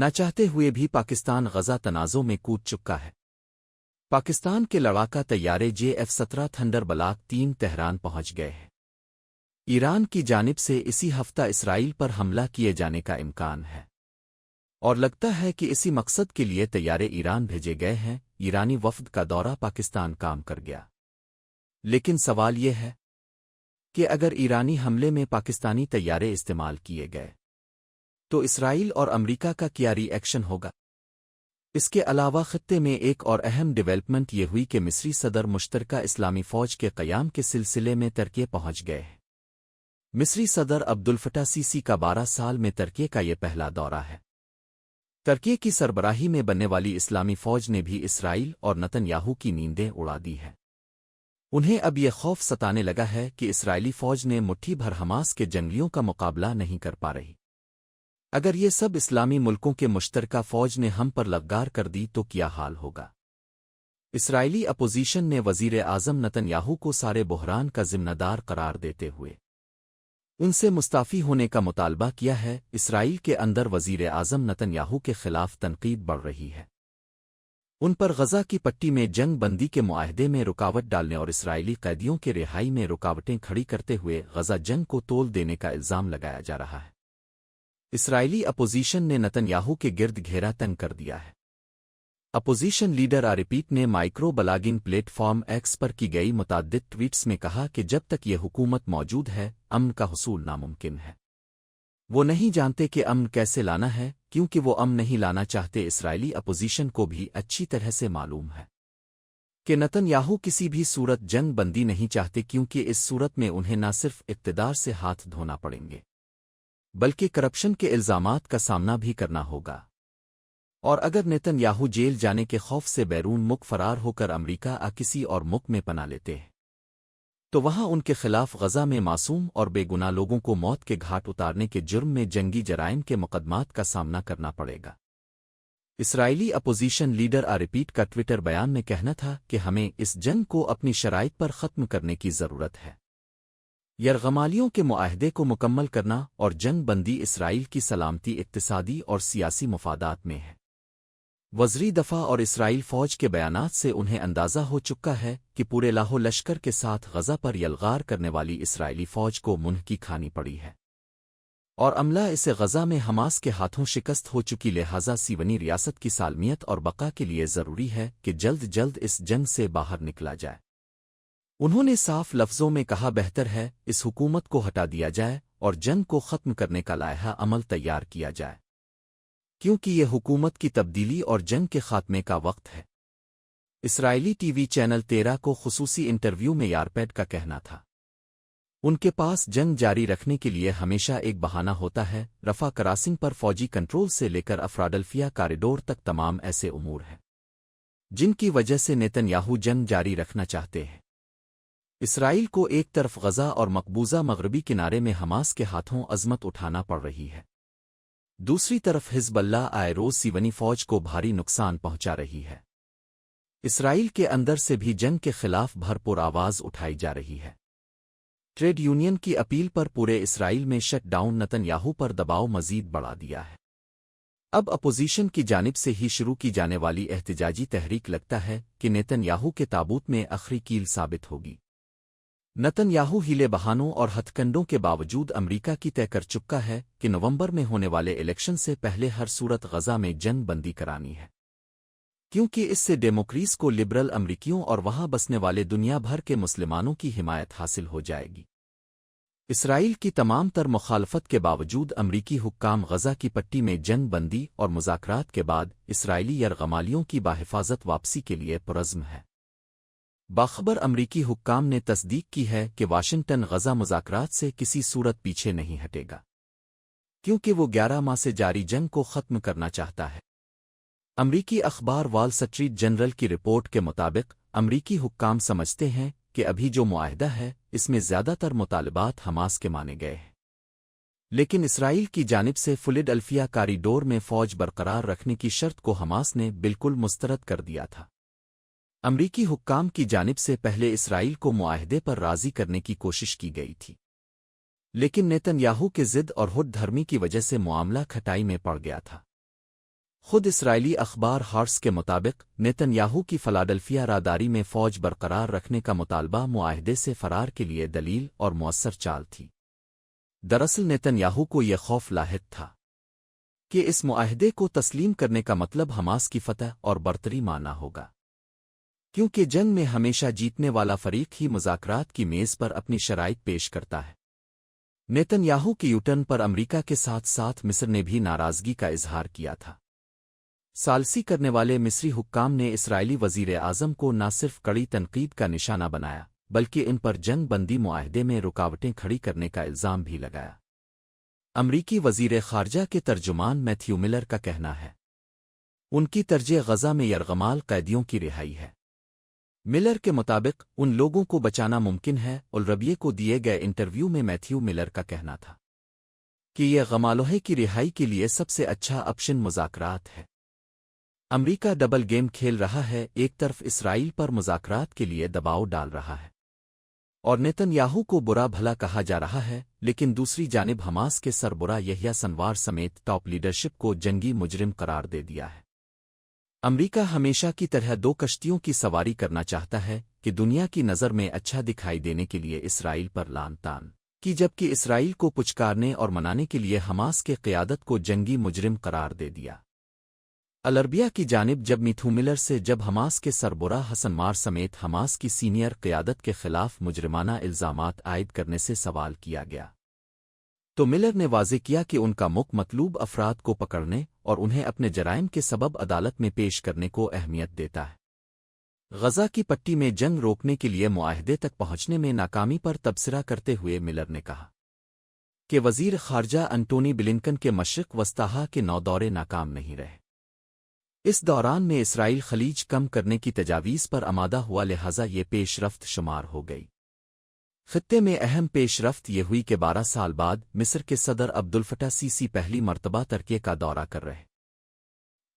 نہ چاہتے ہوئے بھی پاکستان غزہ تنازع میں کود چکا ہے۔ پاکستان کے لڑاکا طیارے JF-17 تھنڈر بلاک 3 تہران پہنچ گئے ہیں۔ ایران کی جانب سے اسی ہفتہ اسرائیل پر حملہ کیے جانے کا امکان ہے، اور لگتا ہے کہ اسی مقصد کے لیے طیارے ایران بھیجے گئے ہیں۔ ایرانی وفد کا دورہ پاکستان کام کر گیا، لیکن سوال یہ ہے کہ اگر ایرانی حملے میں پاکستانی طیارے استعمال کیے گئے تو اسرائیل اور امریکہ کا کیا ری ایکشن ہوگا؟ اس کے علاوہ خطے میں ایک اور اہم ڈیولپمنٹ یہ ہوئی کہ مصری صدر مشترکہ اسلامی فوج کے قیام کے سلسلے میں ترکی پہنچ گئے ہیں۔ مصری صدر عبدالفتاح سیسی کا 12 سال میں ترکی کا یہ پہلا دورہ ہے۔ ترکی کی سربراہی میں بننے والی اسلامی فوج نے بھی اسرائیل اور نتن یاہو کی نیندیں اڑا دی ہیں۔ انہیں اب یہ خوف ستانے لگا ہے کہ اسرائیلی فوج نے مٹھی بھر حماس کے جنگلیوں کا مقابلہ نہیں کر پا رہی۔ اگر یہ سب اسلامی ملکوں کے مشترکہ فوج نے ہم پر لگار کر دی تو کیا حال ہوگا؟ اسرائیلی اپوزیشن نے وزیر اعظم نتن یاہو کو سارے بحران کا ذمہ دار قرار دیتے ہوئے ان سے مستعفی ہونے کا مطالبہ کیا ہے۔ اسرائیل کے اندر وزیر اعظم نتن یاہو کے خلاف تنقید بڑھ رہی ہے۔ ان پر غزہ کی پٹی میں جنگ بندی کے معاہدے میں رکاوٹ ڈالنے اور اسرائیلی قیدیوں کے رہائی میں رکاوٹیں کھڑی کرتے ہوئے غزہ جنگ کو تول دینے کا الزام لگایا جا رہا ہے۔ اسرائیلی اپوزیشن نے نتن یاہو کے گرد گھیرا تنگ کر دیا ہے۔ اپوزیشن لیڈر آرپیٹ نے microblogging platform X پر کی گئی متعدد ٹویٹس میں کہا کہ جب تک یہ حکومت موجود ہے امن کا حصول ناممکن ہے۔ وہ نہیں جانتے کہ امن کیسے لانا ہے، کیونکہ وہ امن نہیں لانا چاہتے۔ اسرائیلی اپوزیشن کو بھی اچھی طرح سے معلوم ہے کہ نتن یاہو کسی بھی صورت جنگ بندی نہیں چاہتے، کیونکہ اس صورت میں انہیں نہ صرف اقتدار سے ہاتھ دھونا پڑیں گے بلکہ کرپشن کے الزامات کا سامنا بھی کرنا ہوگا۔ اور اگر نتن یاہو جیل جانے کے خوف سے بیرون ملک فرار ہو کر امریکہ کسی اور ملک میں پناہ لیتے ہیں تو وہاں ان کے خلاف غزہ میں معصوم اور بے گناہ لوگوں کو موت کے گھاٹ اتارنے کے جرم میں جنگی جرائم کے مقدمات کا سامنا کرنا پڑے گا۔ اسرائیلی اپوزیشن لیڈر آرپیٹ کا ٹویٹر بیان میں کہنا تھا کہ ہمیں اس جنگ کو اپنی شرائط پر ختم کرنے کی ضرورت ہے۔ یرغمالیوں کے معاہدے کو مکمل کرنا اور جنگ بندی اسرائیل کی سلامتی، اقتصادی اور سیاسی مفادات میں ہے۔ وزیر دفاع اور اسرائیل فوج کے بیانات سے انہیں اندازہ ہو چکا ہے کہ پورے لاہو لشکر کے ساتھ غزہ پر یلغار کرنے والی اسرائیلی فوج کو منہ کھانی پڑی ہے، اور عملہ اسے غزہ میں حماس کے ہاتھوں شکست ہو چکی، لہٰذا سیونی ریاست کی سالمیت اور بقا کے لیے ضروری ہے کہ جلد جلد اس جنگ سے باہر نکلا جائے۔ انہوں نے صاف لفظوں میں کہا بہتر ہے اس حکومت کو ہٹا دیا جائے اور جنگ کو ختم کرنے کا لائحہ عمل تیار کیا جائے، کیونکہ یہ حکومت کی تبدیلی اور جنگ کے خاتمے کا وقت ہے۔ اسرائیلی ٹی وی چینل 13 کو خصوصی انٹرویو میں یارپیڈ کا کہنا تھا ان کے پاس جنگ جاری رکھنے کے لیے ہمیشہ ایک بہانہ ہوتا ہے۔ رفح کراسنگ پر فوجی کنٹرول سے لے کر افراڈلفیا کاریڈور تک تمام ایسے امور ہیں جن کی وجہ سے نیتن یاہو جنگ جاری رکھنا چاہتے ہیں۔ اسرائیل کو ایک طرف غزہ اور مقبوضہ مغربی کنارے میں حماس کے ہاتھوں عظمت اٹھانا پڑ رہی ہے، دوسری طرف حزب اللہ روز سیونی فوج کو بھاری نقصان پہنچا رہی ہے۔ اسرائیل کے اندر سے بھی جنگ کے خلاف بھرپور آواز اٹھائی جا رہی ہے۔ ٹریڈ یونین کی اپیل پر پورے اسرائیل میں شٹ ڈاؤن نتن یاہو پر دباؤ مزید بڑھا دیا ہے۔ اب اپوزیشن کی جانب سے ہی شروع کی جانے والی احتجاجی تحریک لگتا ہے کہ نیتن یاہو کے تابوت میں آخری کیل ثابت ہوگی۔ نتن یاہو ہیلے بہانوں اور ہتھ کنڈوں کے باوجود امریکہ کی طے کر چکا ہے کہ نومبر میں ہونے والے الیکشن سے پہلے ہر صورت غزہ میں جنگ بندی کرانی ہے، کیونکہ اس سے ڈیموکریس کو لبرل امریکیوں اور وہاں بسنے والے دنیا بھر کے مسلمانوں کی حمایت حاصل ہو جائے گی۔ اسرائیل کی تمام تر مخالفت کے باوجود امریکی حکام غزہ کی پٹی میں جنگ بندی اور مذاکرات کے بعد اسرائیلی یرغمالیوں کی باحفاظت واپسی کے لیے پرعزم ہے۔ باخبر امریکی حکام نے تصدیق کی ہے کہ واشنگٹن غزہ مذاکرات سے کسی صورت پیچھے نہیں ہٹے گا، کیونکہ وہ 11 ماہ سے جاری جنگ کو ختم کرنا چاہتا ہے۔ امریکی اخبار وال سٹریٹ جنرل کی رپورٹ کے مطابق امریکی حکام سمجھتے ہیں کہ ابھی جو معاہدہ ہے اس میں زیادہ تر مطالبات حماس کے مانے گئے ہیں، لیکن اسرائیل کی جانب سے فلڈلفیا کاریڈور میں فوج برقرار رکھنے کی شرط کو حماس نے بالکل مسترد کر دیا تھا۔ امریکی حکام کی جانب سے پہلے اسرائیل کو معاہدے پر راضی کرنے کی کوشش کی گئی تھی، لیکن نیتن یاہو کے ضد اور خود دھرمی کی وجہ سے معاملہ کھٹائی میں پڑ گیا تھا۔ خود اسرائیلی اخبار ہارٹس کے مطابق نیتن یاہو کی فلاڈلفیا راداری میں فوج برقرار رکھنے کا مطالبہ معاہدے سے فرار کے لیے دلیل اور مؤثر چال تھی۔ دراصل نیتن یاہو کو یہ خوف لاحق تھا کہ اس معاہدے کو تسلیم کرنے کا مطلب حماس کی فتح اور برتری ماننا ہوگا، کیونکہ جنگ میں ہمیشہ جیتنے والا فریق ہی مذاکرات کی میز پر اپنی شرائط پیش کرتا ہے۔ نیتن یاہو کے یوٹرن پر امریکہ کے ساتھ ساتھ مصر نے بھی ناراضگی کا اظہار کیا تھا۔ ثالثی کرنے والے مصری حکام نے اسرائیلی وزیر اعظم کو نہ صرف کڑی تنقید کا نشانہ بنایا بلکہ ان پر جنگ بندی معاہدے میں رکاوٹیں کھڑی کرنے کا الزام بھی لگایا۔ امریکی وزیر خارجہ کے ترجمان میتھیو ملر کا کہنا ہے ان کی ترجیح غزہ میں یرغمال قیدیوں کی رہائی ہے۔ ملر کے مطابق ان لوگوں کو بچانا ممکن ہے۔ الربیہ کو دیے گئے انٹرویو میں میتھیو ملر کا کہنا تھا کہ یہ غمالوہے کی رہائی کے لیے سب سے اچھا آپشن مذاکرات ہے۔ امریکہ ڈبل گیم کھیل رہا ہے، ایک طرف اسرائیل پر مذاکرات کے لیے دباؤ ڈال رہا ہے اور نیتن یاہو کو برا بھلا کہا جا رہا ہے، لیکن دوسری جانب حماس کے سربراہ یحییٰ سنوار سمیت ٹاپ لیڈرشپ کو جنگی مجرم قرار دے دیا ہے۔ امریکہ ہمیشہ کی طرح دو کشتیوں کی سواری کرنا چاہتا ہے کہ دنیا کی نظر میں اچھا دکھائی دینے کے لیے اسرائیل پر لان تان کی، جبکہ اسرائیل کو پچکارنے اور منانے کے لیے حماس کے قیادت کو جنگی مجرم قرار دے دیا۔ العربیہ کی جانب جب میتھیو ملر سے جب حماس کے سربراہ حسن مار سمیت حماس کی سینئر قیادت کے خلاف مجرمانہ الزامات عائد کرنے سے سوال کیا گیا تو ملر نے واضح کیا کہ ان کا مطلوب افراد کو پکڑنے اور انہیں اپنے جرائم کے سبب عدالت میں پیش کرنے کو اہمیت دیتا ہے۔ غزہ کی پٹی میں جنگ روکنے کے لیے معاہدے تک پہنچنے میں ناکامی پر تبصرہ کرتے ہوئے ملر نے کہا کہ وزیر خارجہ انٹونی بلنکن کے مشرق وسطیٰ کے 9 دورے ناکام نہیں رہے۔ اس دوران میں اسرائیل خلیج کم کرنے کی تجاویز پر آمادہ ہوا، لہٰذا یہ پیش رفت شمار ہو گئی۔ خطے میں اہم پیش رفت یہ ہوئی کہ 12 سال بعد مصر کے صدر عبدالفتاح سیسی پہلی مرتبہ ترکیے کا دورہ کر رہے۔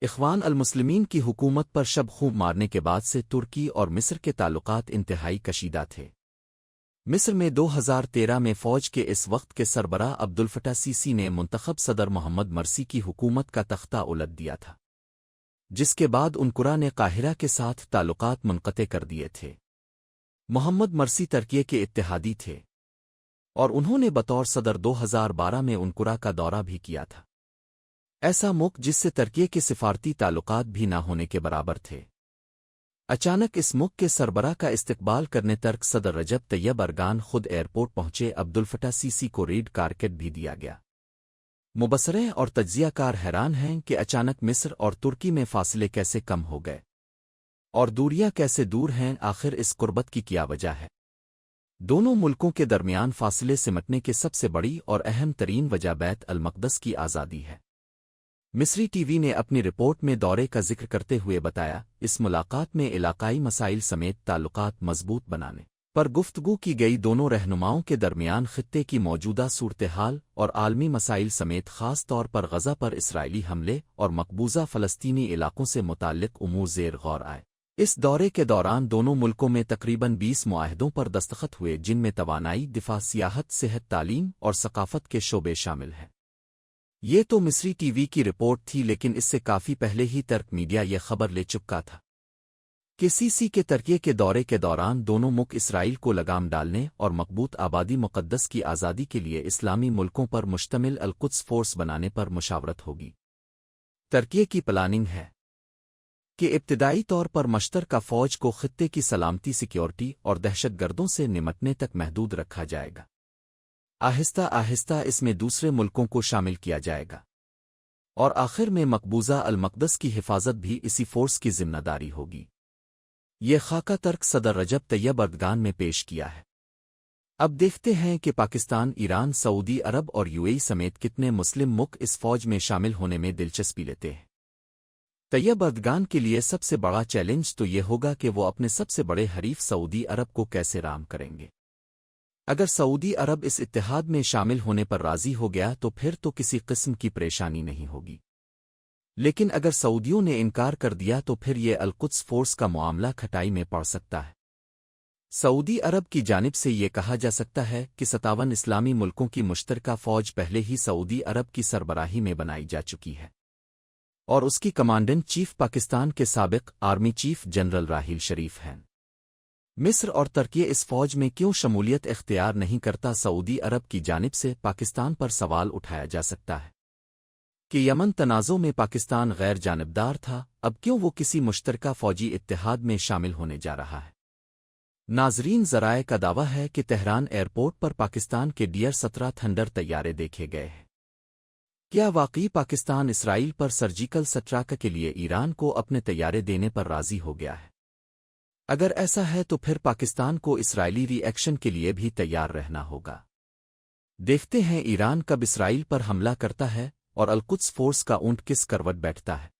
اخوان المسلمین کی حکومت پر شب خوب مارنے کے بعد سے ترکی اور مصر کے تعلقات انتہائی کشیدہ تھے۔ مصر میں 2013 میں فوج کے اس وقت کے سربراہ عبدالفتاح سیسی نے منتخب صدر محمد مرسی کی حکومت کا تختہ الٹ دیا تھا، جس کے بعد انقرہ نے قاہرہ کے ساتھ تعلقات منقطع کر دیے تھے۔ محمد مرسی ترکیے کے اتحادی تھے اور انہوں نے بطور صدر 2012 میں انقرہ کا دورہ بھی کیا تھا، ایسا ملک جس سے ترکیے کے سفارتی تعلقات بھی نہ ہونے کے برابر تھے۔ اچانک اس ملک کے سربراہ کا استقبال کرنے ترک صدر رجب طیب اردگان خود ایئرپورٹ پہنچے۔ عبدالفتاح سیسی کو ریڈ کارپیٹ بھی دیا گیا۔ مبصرین اور تجزیہ کار حیران ہیں کہ اچانک مصر اور ترکی میں فاصلے کیسے کم ہو گئے اور دوریاں کیسے دور ہیں، آخر اس قربت کی کیا وجہ ہے؟ دونوں ملکوں کے درمیان فاصلے سمٹنے کے سب سے بڑی اور اہم ترین وجہ بیت المقدس کی آزادی ہے۔ مصری ٹی وی نے اپنی رپورٹ میں دورے کا ذکر کرتے ہوئے بتایا، اس ملاقات میں علاقائی مسائل سمیت تعلقات مضبوط بنانے پر گفتگو کی گئی۔ دونوں رہنماؤں کے درمیان خطے کی موجودہ صورتحال اور عالمی مسائل سمیت خاص طور پر غزہ پر اسرائیلی حملے اور مقبوضہ فلسطینی علاقوں سے متعلق امور زیر غور آئے۔ اس دورے کے دوران دونوں ملکوں میں تقریباً 20 معاہدوں پر دستخط ہوئے، جن میں توانائی، دفاع، سیاحت، صحت، تعلیم اور ثقافت کے شعبے شامل ہیں۔ یہ تو مصری ٹی وی کی رپورٹ تھی، لیکن اس سے کافی پہلے ہی ترک میڈیا یہ خبر لے چکا تھا کہ سیسی کے ترکیے کے دورے کے دوران دونوں ملک اسرائیل کو لگام ڈالنے اور مقبوض آبادی مقدس کی آزادی کے لیے اسلامی ملکوں پر مشتمل القدس فورس بنانے پر مشاورت ہوگی۔ ترکیے کی پلاننگ ہے کہ ابتدائی طور پر مشترکہ فوج کو خطے کی سلامتی، سیکیورٹی اور دہشت گردوں سے نمٹنے تک محدود رکھا جائے گا۔ آہستہ آہستہ اس میں دوسرے ملکوں کو شامل کیا جائے گا اور آخر میں مقبوضہ المقدس کی حفاظت بھی اسی فورس کی ذمہ داری ہوگی۔ یہ خاکہ ترک صدر رجب طیب اردگان میں پیش کیا ہے۔ اب دیکھتے ہیں کہ پاکستان، ایران، سعودی عرب اور یو اے ای سمیت کتنے مسلم ملک اس فوج میں شامل ہونے میں دلچسپی لیتے ہیں۔ طیب اردگان کے لیے سب سے بڑا چیلنج تو یہ ہوگا کہ وہ اپنے سب سے بڑے حریف سعودی عرب کو کیسے رام کریں گے۔ اگر سعودی عرب اس اتحاد میں شامل ہونے پر راضی ہو گیا تو پھر تو کسی قسم کی پریشانی نہیں ہوگی، لیکن اگر سعودیوں نے انکار کر دیا تو پھر یہ القدس فورس کا معاملہ کھٹائی میں پڑ سکتا ہے۔ سعودی عرب کی جانب سے یہ کہا جا سکتا ہے کہ 57 اسلامی ملکوں کی مشترکہ فوج پہلے ہی سعودی عرب کی سربراہی میں بنائی جا چکی ہے۔ اور اس کی کمانڈنٹ چیف پاکستان کے سابق army chief general Raheel Sharif ہیں۔ مصر اور ترکی اس فوج میں کیوں شمولیت اختیار نہیں کرتا؟ سعودی عرب کی جانب سے پاکستان پر سوال اٹھایا جا سکتا ہے کہ یمن تنازع میں پاکستان غیر جانبدار تھا، اب کیوں وہ کسی مشترکہ فوجی اتحاد میں شامل ہونے جا رہا ہے؟ ناظرین، ذرائع کا دعویٰ ہے کہ تہران ایئرپورٹ پر پاکستان کے ڈیر-17 تھنڈر طیارے دیکھے گئے ہیں۔ کیا واقعی پاکستان اسرائیل پر سرجیکل سٹرائیک کے لیے ایران کو اپنے طیارے دینے پر راضی ہو گیا ہے؟ اگر ایسا ہے تو پھر پاکستان کو اسرائیلی ری ایکشن کے لیے بھی تیار رہنا ہوگا۔ دیکھتے ہیں ایران کب اسرائیل پر حملہ کرتا ہے اور القدس فورس کا اونٹ کس کروٹ بیٹھتا ہے۔